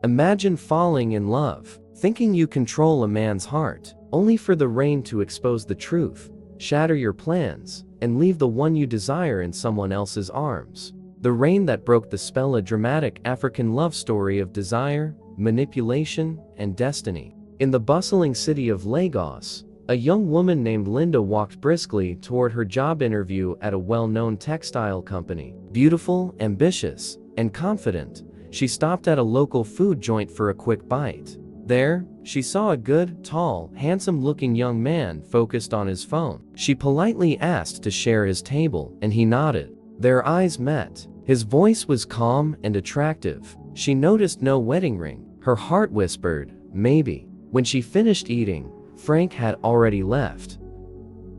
Imagine falling in love, thinking you control a man's heart, only for the rain to expose the truth, shatter your plans, and leave the one you desire in someone else's arms. The Rain That Broke the Spell, a dramatic African love story of desire, manipulation, and destiny. In the bustling city of Lagos, a young woman named Linda walked briskly toward her job interview at a well-known textile company. Beautiful, ambitious, and confident, she stopped at a local food joint for a quick bite. There, she saw a good, tall, handsome-looking young man focused on his phone. She politely asked to share his table, and he nodded. Their eyes met. His voice was calm and attractive. She noticed no wedding ring. Her heart whispered, maybe. When she finished eating, Frank had already left.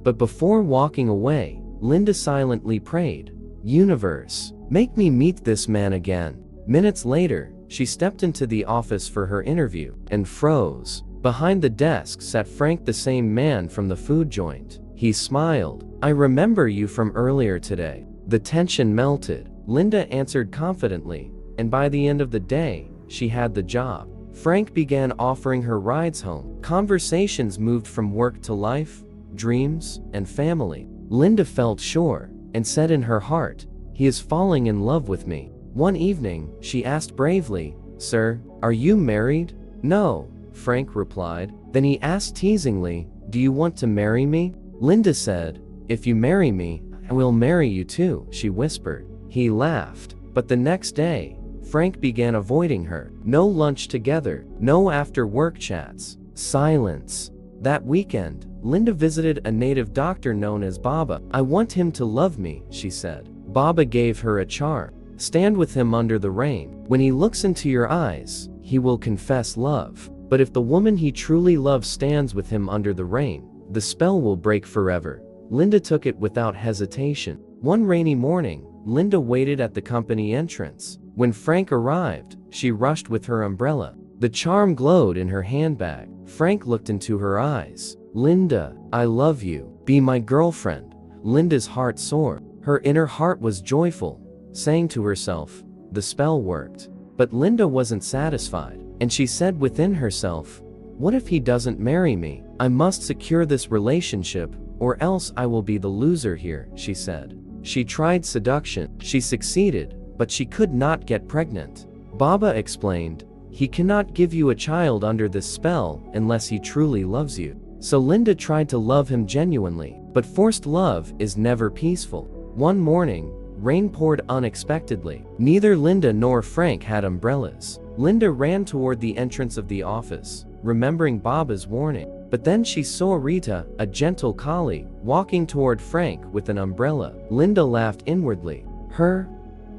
But before walking away, Linda silently prayed, "Universe, make me meet this man again." Minutes later, she stepped into the office for her interview and froze. Behind the desk sat Frank, the same man from the food joint. He smiled. "I remember you from earlier today." The tension melted. Linda answered confidently, and by the end of the day, she had the job. Frank began offering her rides home. Conversations moved from work to life, dreams, and family. Linda felt sure, and said in her heart, "He is falling in love with me." One evening, she asked bravely, "Sir, are you married?" "No," Frank replied. Then he asked teasingly, "Do you want to marry me?" Linda said, "If you marry me, I will marry you too," she whispered. He laughed. But the next day, Frank began avoiding her. No lunch together, no after-work chats. Silence. That weekend, Linda visited a native doctor known as Baba. "I want him to love me," she said. Baba gave her a charm. "Stand with him under the rain. When he looks into your eyes, he will confess love. But if the woman he truly loves stands with him under the rain, the spell will break forever." Linda took it without hesitation. One rainy morning, Linda waited at the company entrance. When Frank arrived, she rushed with her umbrella. The charm glowed in her handbag. Frank looked into her eyes. "Linda, I love you. Be my girlfriend." Linda's heart soared. Her inner heart was joyful, saying to herself, "The spell worked." But Linda wasn't satisfied, and she said within herself, "What if he doesn't marry me? I must secure this relationship, or else I will be the loser here," she said. She tried seduction. She succeeded, but she could not get pregnant. Baba explained, "He cannot give you a child under this spell unless he truly loves you." So Linda tried to love him genuinely, but forced love is never peaceful. One morning, rain poured unexpectedly. Neither Linda nor Frank had umbrellas. Linda ran toward the entrance of the office, remembering Baba's warning. But then she saw Rita, a gentle collie, walking toward Frank with an umbrella. Linda laughed inwardly. Her?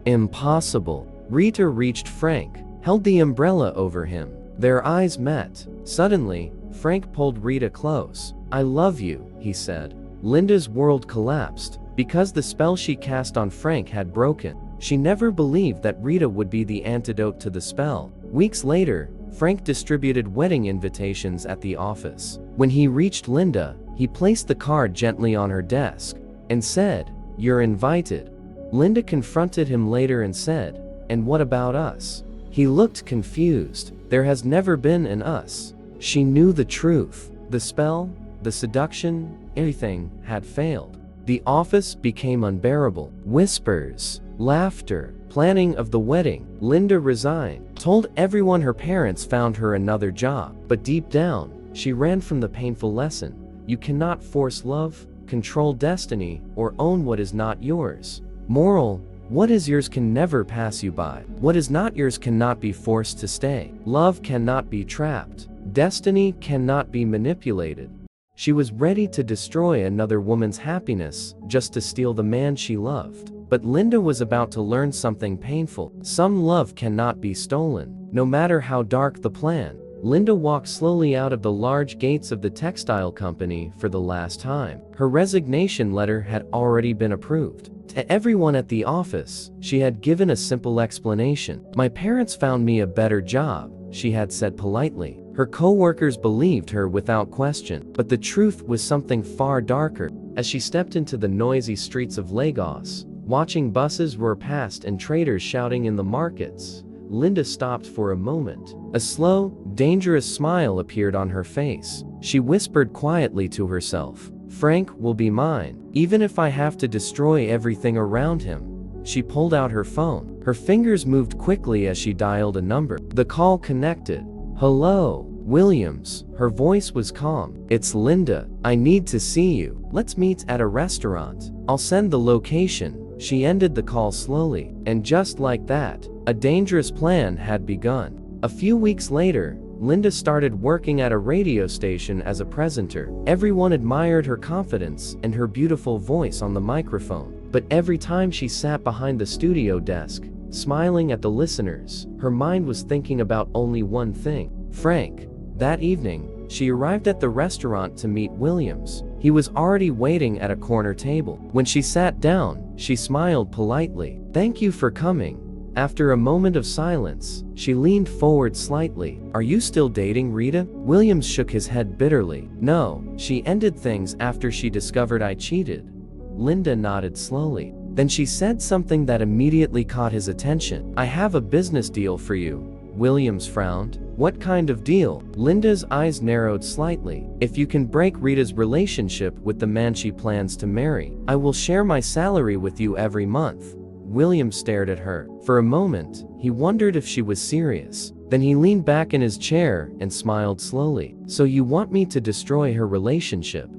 Impossible. Rita reached Frank, held the umbrella over him. Their eyes met. Suddenly, Frank pulled Rita close. "I love you," he said. Linda's world collapsed, because the spell she cast on Frank had broken. She never believed that Rita would be the antidote to the spell. Weeks later, Frank distributed wedding invitations at the office. When he reached Linda, he placed the card gently on her desk and said, "You're invited." Linda confronted him later and said, "And what about us?" He looked confused. There has never been an us. She knew the truth. The spell, the seduction, everything had failed. The office became unbearable. Whispers, laughter, planning of the wedding. Linda resigned, told everyone her parents found her another job. But deep down, she ran from the painful lesson. You cannot force love, control destiny, or own what is not yours. Moral: what is yours can never pass you by. What is not yours cannot be forced to stay. Love cannot be trapped. Destiny cannot be manipulated. She was ready to destroy another woman's happiness just to steal the man she loved. But Linda was about to learn something painful. Some love cannot be stolen, no matter how dark the plan. Linda walked slowly out of the large gates of the textile company for the last time. Her resignation letter had already been approved. To everyone at the office, she had given a simple explanation. "My parents found me a better job," she had said politely. Her co-workers believed her without question, but the truth was something far darker. As she stepped into the noisy streets of Lagos, watching buses roar past and traders shouting in the markets, Linda stopped for a moment. A slow, dangerous smile appeared on her face. She whispered quietly to herself, "Frank will be mine, even if I have to destroy everything around him." She pulled out her phone. Her fingers moved quickly as she dialed a number. The call connected. "Hello, Williams." Her voice was calm. "It's Linda. I need to see you. Let's meet at a restaurant. I'll send the location." She ended the call slowly, and just like that, a dangerous plan had begun. A few weeks later, Linda started working at a radio station as a presenter. Everyone admired her confidence and her beautiful voice on the microphone. But every time she sat behind the studio desk, smiling at the listeners, her mind was thinking about only one thing: Frank. That evening, she arrived at the restaurant to meet Williams. He was already waiting at a corner table. When she sat down, she smiled politely. "Thank you for coming." After a moment of silence, she leaned forward slightly. "Are you still dating Rita?" Williams shook his head bitterly. "No, she ended things after she discovered I cheated." Linda nodded slowly. Then she said something that immediately caught his attention. "I have a business deal for you." Williams frowned. "What kind of deal?" Linda's eyes narrowed slightly. "If you can break Rita's relationship with the man she plans to marry, I will share my salary with you every month." Williams stared at her. For a moment, he wondered if she was serious. Then he leaned back in his chair and smiled slowly. "So you want me to destroy her relationship?"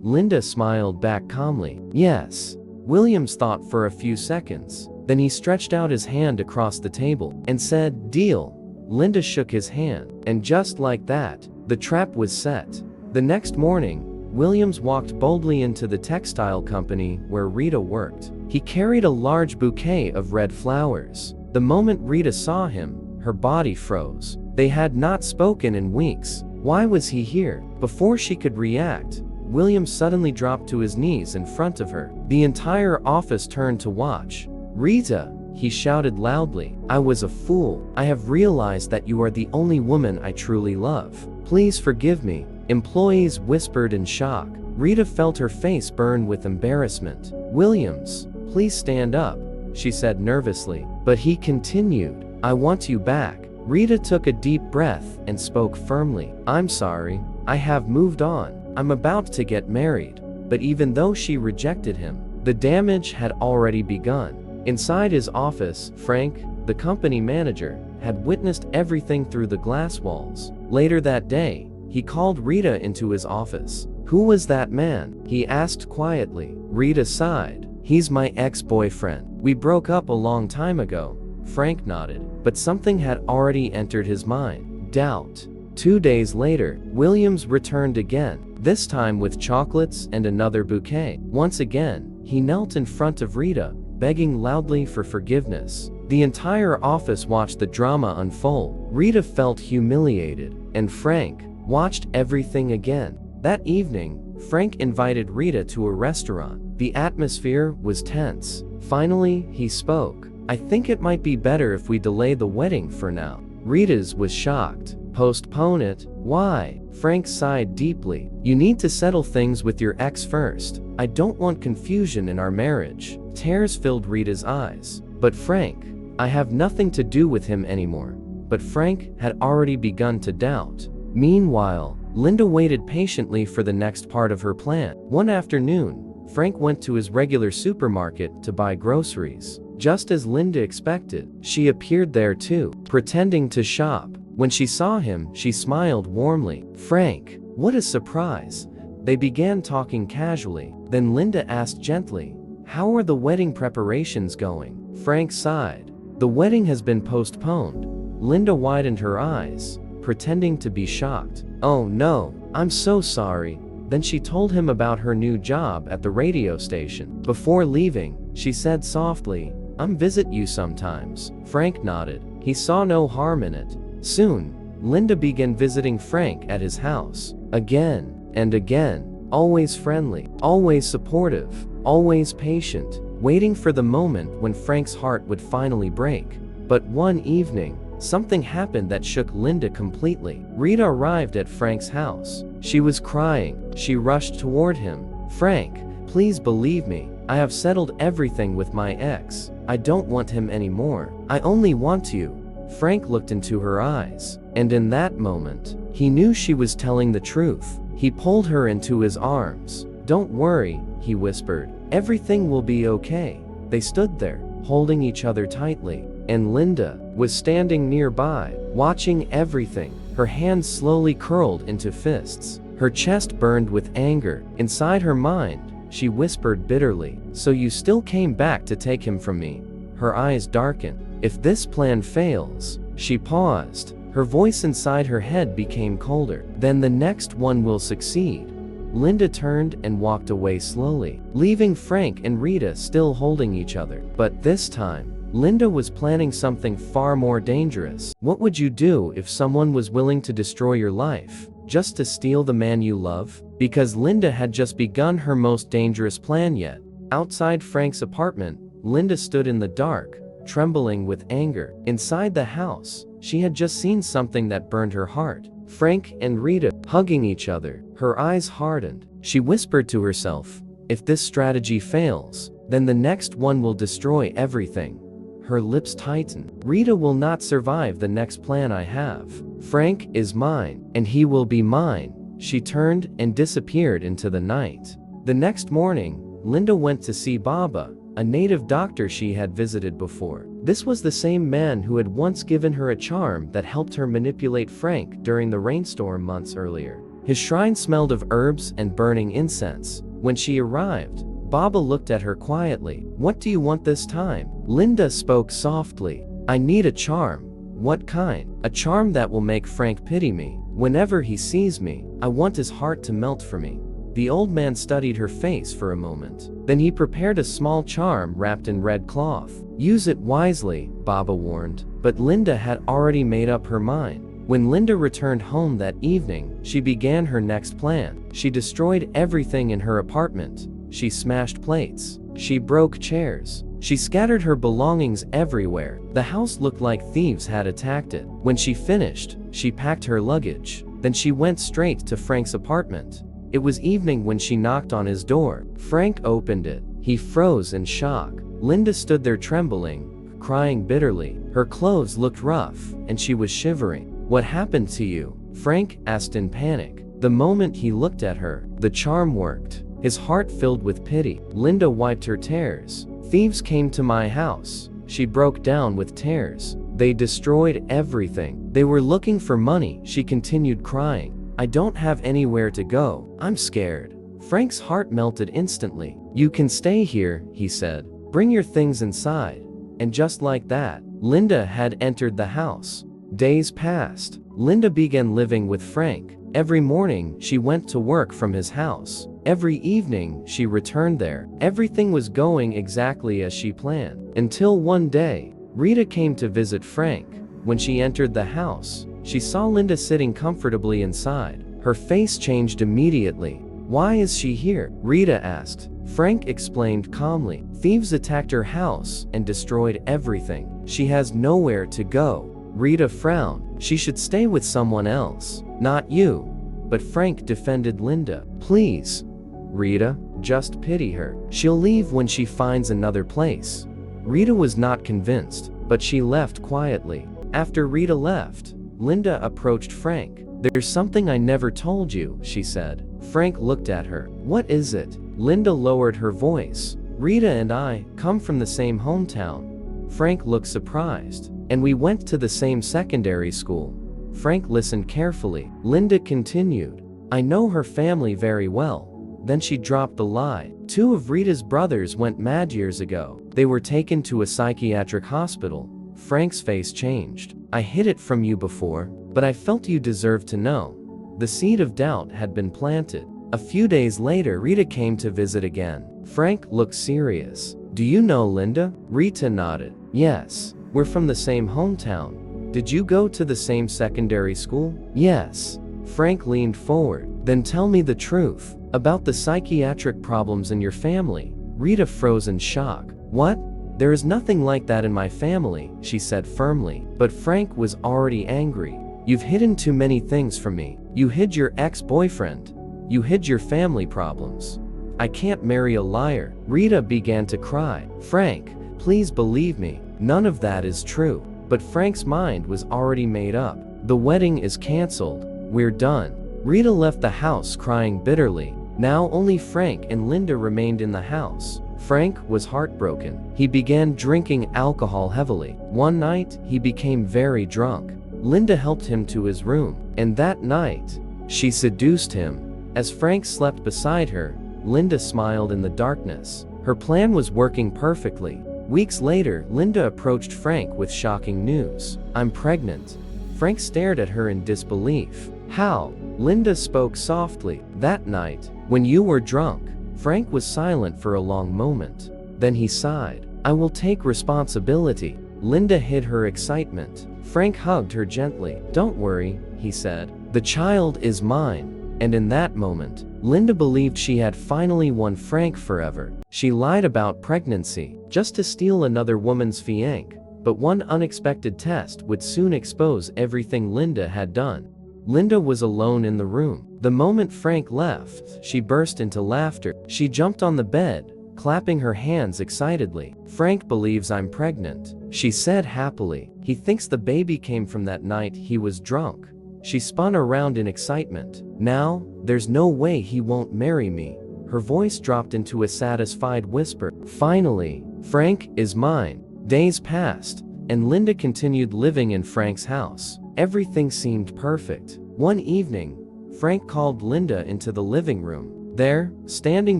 Linda smiled back calmly. "Yes." Williams thought for a few seconds. Then he stretched out his hand across the table and said, "Deal." Linda shook his hand, and just like that, the trap was set. The next morning, Williams walked boldly into the textile company where Rita worked. He carried a large bouquet of red flowers. The moment Rita saw him, her body froze. They had not spoken in weeks. Why was he here? Before she could react, Williams suddenly dropped to his knees in front of her. The entire office turned to watch. "Rita!" he shouted loudly. "I was a fool. I have realized that you are the only woman I truly love. Please forgive me." Employees whispered in shock. Rita felt her face burn with embarrassment. "Williams, please stand up," she said nervously. But he continued, "I want you back." Rita took a deep breath and spoke firmly. "I'm sorry. I have moved on. I'm about to get married." But even though she rejected him, the damage had already begun. Inside his office, Frank, the company manager, had witnessed everything through the glass walls. Later that day, he called Rita into his office. "Who was that man?" he asked quietly. Rita sighed. "He's my ex-boyfriend. We broke up a long time ago." Frank nodded, but something had already entered his mind: doubt. 2 days later, Williams returned again, this time with chocolates and another bouquet. Once again, he knelt in front of Rita, begging loudly for forgiveness. The entire office watched the drama unfold. Rita felt humiliated, and Frank watched everything again. That evening, Frank invited Rita to a restaurant. The atmosphere was tense. Finally, he spoke. "I think it might be better if we delay the wedding for now." Rita's was shocked. "Postpone it? Why?" Frank sighed deeply. "You need to settle things with your ex first. I don't want confusion in our marriage." Tears filled Rita's eyes. "But Frank, I have nothing to do with him anymore." But Frank had already begun to doubt. Meanwhile, Linda waited patiently for the next part of her plan. One afternoon, Frank went to his regular supermarket to buy groceries. Just as Linda expected, she appeared there too, pretending to shop. When she saw him, she smiled warmly. "Frank, what a surprise." They began talking casually. Then Linda asked gently, "How are the wedding preparations going?" Frank sighed. "The wedding has been postponed." Linda widened her eyes, pretending to be shocked. "Oh no, I'm so sorry." Then she told him about her new job at the radio station. Before leaving, she said softly, "I'm visit you sometimes." Frank nodded. He saw no harm in it. Soon, Linda began visiting Frank at his house. Again and again, always friendly, always supportive, always patient, waiting for the moment when Frank's heart would finally break. But one evening, something happened that shook Linda completely. Rita arrived at Frank's house. She was crying. She rushed toward him. "Frank, please believe me. I have settled everything with my ex. I don't want him anymore. I only want you." Frank looked into her eyes, and in that moment, he knew she was telling the truth. He pulled her into his arms. "Don't worry," he whispered. "Everything will be okay." They stood there, holding each other tightly, and Linda was standing nearby, watching everything. Her hands slowly curled into fists. Her chest burned with anger. Inside her mind, she whispered bitterly, "So you still came back to take him from me?" Her eyes darkened. "If this plan fails," she paused. Her voice inside her head became colder. "Then the next one will succeed." Linda turned and walked away slowly, leaving Frank and Rita still holding each other. But this time, Linda was planning something far more dangerous. What would you do if someone was willing to destroy your life, just to steal the man you love? Because Linda had just begun her most dangerous plan yet. Outside Frank's apartment, Linda stood in the dark, trembling with anger. Inside the house, she had just seen something that burned her heart. Frank and Rita hugging each other. Her eyes hardened. She whispered to herself, "If this strategy fails, then the next one will destroy everything." Her lips tightened. "Rita will not survive the next plan I have. Frank is mine, and he will be mine." She turned and disappeared into the night. The next morning, Linda went to see Baba, a native doctor she had visited before. This was the same man who had once given her a charm that helped her manipulate Frank during the rainstorm months earlier. His shrine smelled of herbs and burning incense. When she arrived, Baba looked at her quietly. "What do you want this time?" Linda spoke softly. "I need a charm." "What kind?" "A charm that will make Frank pity me. Whenever he sees me, I want his heart to melt for me." The old man studied her face for a moment. Then he prepared a small charm wrapped in red cloth. "Use it wisely," Baba warned. But Linda had already made up her mind. When Linda returned home that evening, she began her next plan. She destroyed everything in her apartment. She smashed plates. She broke chairs. She scattered her belongings everywhere. The house looked like thieves had attacked it. When she finished, she packed her luggage. Then she went straight to Frank's apartment. It was evening when she knocked on his door. Frank opened it. He froze in shock. Linda stood there trembling, crying bitterly. Her clothes looked rough, and she was shivering. "What happened to you?" Frank asked in panic. The moment he looked at her, the charm worked. His heart filled with pity. Linda wiped her tears. "Thieves came to my house." She broke down with tears. "They destroyed everything. They were looking for money." She continued crying. "I don't have anywhere to go. I'm scared." Frank's heart melted instantly. "You can stay here," he said. "Bring your things inside." And just like that, Linda had entered the house. Days passed. Linda began living with Frank. Every morning, she went to work from his house. Every evening, she returned there. Everything was going exactly as she planned. Until one day, Rita came to visit Frank. When she entered the house, she saw Linda sitting comfortably inside. Her face changed immediately. "Why is she here?" Rita asked. Frank explained calmly. "Thieves attacked her house and destroyed everything. She has nowhere to go." Rita frowned. "She should stay with someone else, not you." But Frank defended Linda. "Please, Rita, just pity her. She'll leave when she finds another place." Rita was not convinced, but she left quietly. After Rita left, Linda approached Frank. "There's something I never told you," she said. Frank looked at her. "What is it?" Linda lowered her voice. "Rita and I come from the same hometown." Frank looked surprised. "And we went to the same secondary school." Frank listened carefully. Linda continued. "I know her family very well." Then she dropped the lie. "Two of Rita's brothers went mad years ago. They were taken to a psychiatric hospital." Frank's face changed. "I hid it from you before, but I felt you deserved to know." The seed of doubt had been planted. A few days later, Rita came to visit again. Frank looked serious. "Do you know Linda?" Rita nodded. "Yes. We're from the same hometown." "Did you go to the same secondary school?" "Yes." Frank leaned forward. "Then tell me the truth about the psychiatric problems in your family." Rita froze in shock. "What? There is nothing like that in my family," she said firmly. But Frank was already angry. "You've hidden too many things from me. You hid your ex-boyfriend. You hid your family problems. I can't marry a liar." Rita began to cry. "Frank, please believe me. None of that is true." But Frank's mind was already made up. The wedding is canceled. We're done. Rita left the house crying bitterly. Now only Frank and Linda remained in the house. Frank was heartbroken. He began drinking alcohol heavily. One night, he became very drunk. Linda helped him to his room, and that night, she seduced him. As Frank slept beside her, Linda smiled in the darkness. Her plan was working perfectly. Weeks later, Linda approached Frank with shocking news. "I'm pregnant." Frank stared at her in disbelief. "How?" Linda spoke softly. "That night, when you were drunk." Frank was silent for a long moment. Then he sighed. "I will take responsibility." Linda hid her excitement. Frank hugged her gently. "Don't worry," he said. "The child is mine." And in that moment, Linda believed she had finally won Frank forever. She lied about pregnancy, just to steal another woman's fiancé. But one unexpected test would soon expose everything Linda had done. Linda was alone in the room. The moment Frank left, she burst into laughter. She jumped on the bed, clapping her hands excitedly. "Frank believes I'm pregnant," she said happily. "He thinks the baby came from that night he was drunk." She spun around in excitement. "Now, there's no way he won't marry me." Her voice dropped into a satisfied whisper. "Finally, Frank is mine." Days passed, and Linda continued living in Frank's house. Everything seemed perfect. One evening, Frank called Linda into the living room. There, standing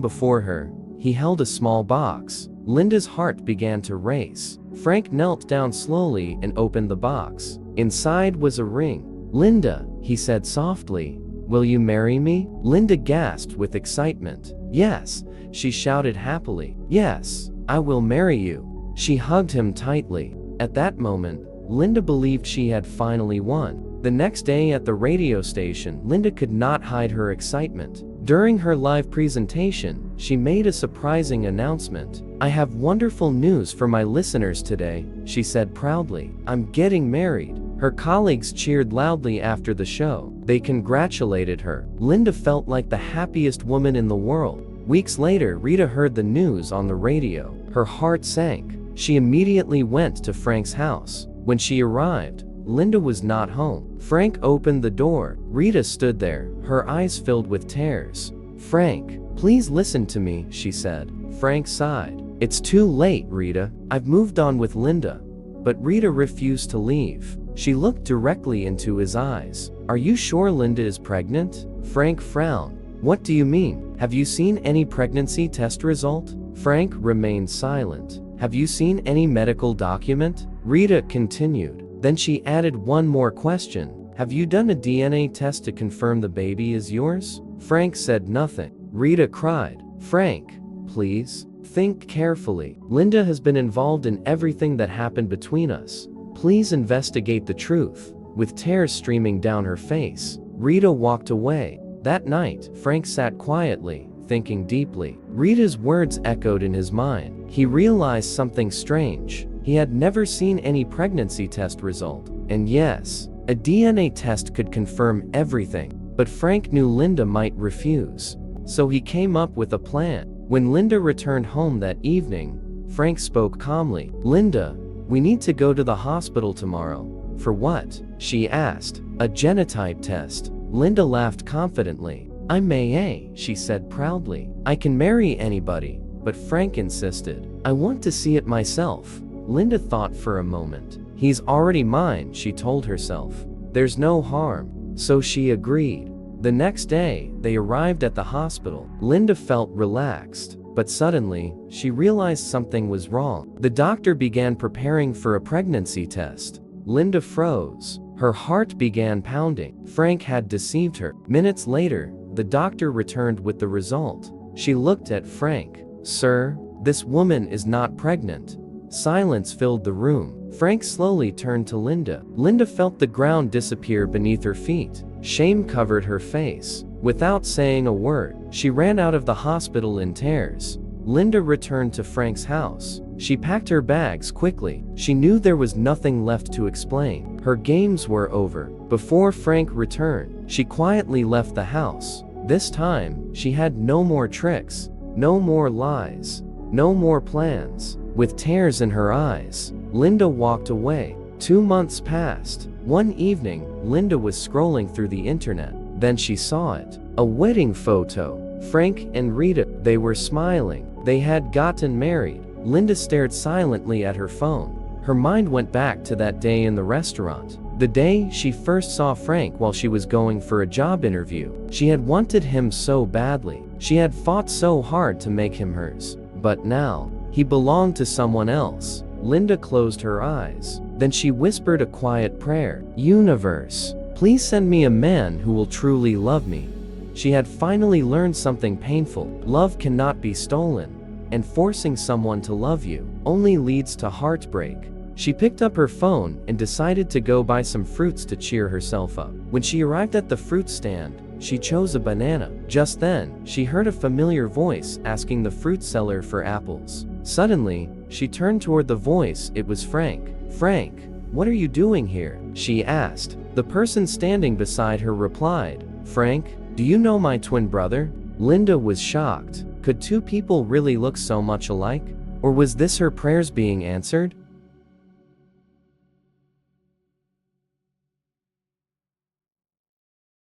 before her, he held a small box. Linda's heart began to race. Frank knelt down slowly and opened the box. Inside was a ring. "Linda," he said softly, "will you marry me?" Linda gasped with excitement. "Yes," she shouted happily. "Yes, I will marry you." She hugged him tightly. At that moment, Linda believed she had finally won. The next day at the radio station, Linda could not hide her excitement. During her live presentation, she made a surprising announcement. "I have wonderful news for my listeners today," she said proudly. "I'm getting married." Her colleagues cheered loudly after the show. They congratulated her. Linda felt like the happiest woman in the world. Weeks later, Rita heard the news on the radio. Her heart sank. She immediately went to Frank's house. When she arrived, Linda was not home. Frank opened the door. Rita stood there, her eyes filled with tears. "Frank, please listen to me," she said. Frank sighed. "It's too late, Rita. I've moved on with Linda." But Rita refused to leave. She looked directly into his eyes. "Are you sure Linda is pregnant?" Frank frowned. "What do you mean? Have you seen any pregnancy test result?" Frank remained silent. "Have you seen any medical document?" Rita continued. Then she added one more question. "Have you done a DNA test to confirm the baby is yours?" Frank said nothing. Rita cried. "Frank, please, think carefully. Linda has been involved in everything that happened between us. Please investigate the truth." With tears streaming down her face, Rita walked away. That night, Frank sat quietly, thinking deeply. Rita's words echoed in his mind. He realized something strange. He had never seen any pregnancy test result. And yes, a DNA test could confirm everything. But Frank knew Linda might refuse. So he came up with a plan. When Linda returned home that evening, Frank spoke calmly. "Linda, we need to go to the hospital tomorrow." "For what?" she asked. "A genotype test." Linda laughed confidently. "I may," she said proudly. "I can marry anybody." But Frank insisted. "I want to see it myself." Linda thought for a moment. "He's already mine," she told herself. "There's no harm." So she agreed. The next day, they arrived at the hospital. Linda felt relaxed. But suddenly, she realized something was wrong. The doctor began preparing for a pregnancy test. Linda froze. Her heart began pounding. Frank had deceived her. Minutes later, the doctor returned with the result. She looked at Frank. "Sir, this woman is not pregnant." Silence filled the room. Frank slowly turned to Linda. Linda felt the ground disappear beneath her feet. Shame covered her face. Without saying a word, she ran out of the hospital in tears. Linda returned to Frank's house. She packed her bags quickly. She knew there was nothing left to explain. Her games were over. Before Frank returned, she quietly left the house. This time, she had no more tricks, no more lies, no more plans. With tears in her eyes, Linda walked away. 2 months passed. One evening, Linda was scrolling through the internet. Then she saw it. A wedding photo. Frank and Rita, they were smiling. They had gotten married. Linda stared silently at her phone. Her mind went back to that day in the restaurant. The day she first saw Frank while she was going for a job interview. She had wanted him so badly. She had fought so hard to make him hers. But now, he belonged to someone else. Linda closed her eyes. Then she whispered a quiet prayer. Universe, please send me a man who will truly love me. She had finally learned something painful. Love cannot be stolen, and forcing someone to love you only leads to heartbreak. She picked up her phone and decided to go buy some fruits to cheer herself up. When she arrived at the fruit stand, she chose a banana. Just then, she heard a familiar voice asking the fruit seller for apples. Suddenly, she turned toward the voice. It was Frank. Frank, what are you doing here? She asked. The person standing beside her replied, Frank, do you know my twin brother? Linda was shocked. Could two people really look so much alike? Or was this her prayers being answered?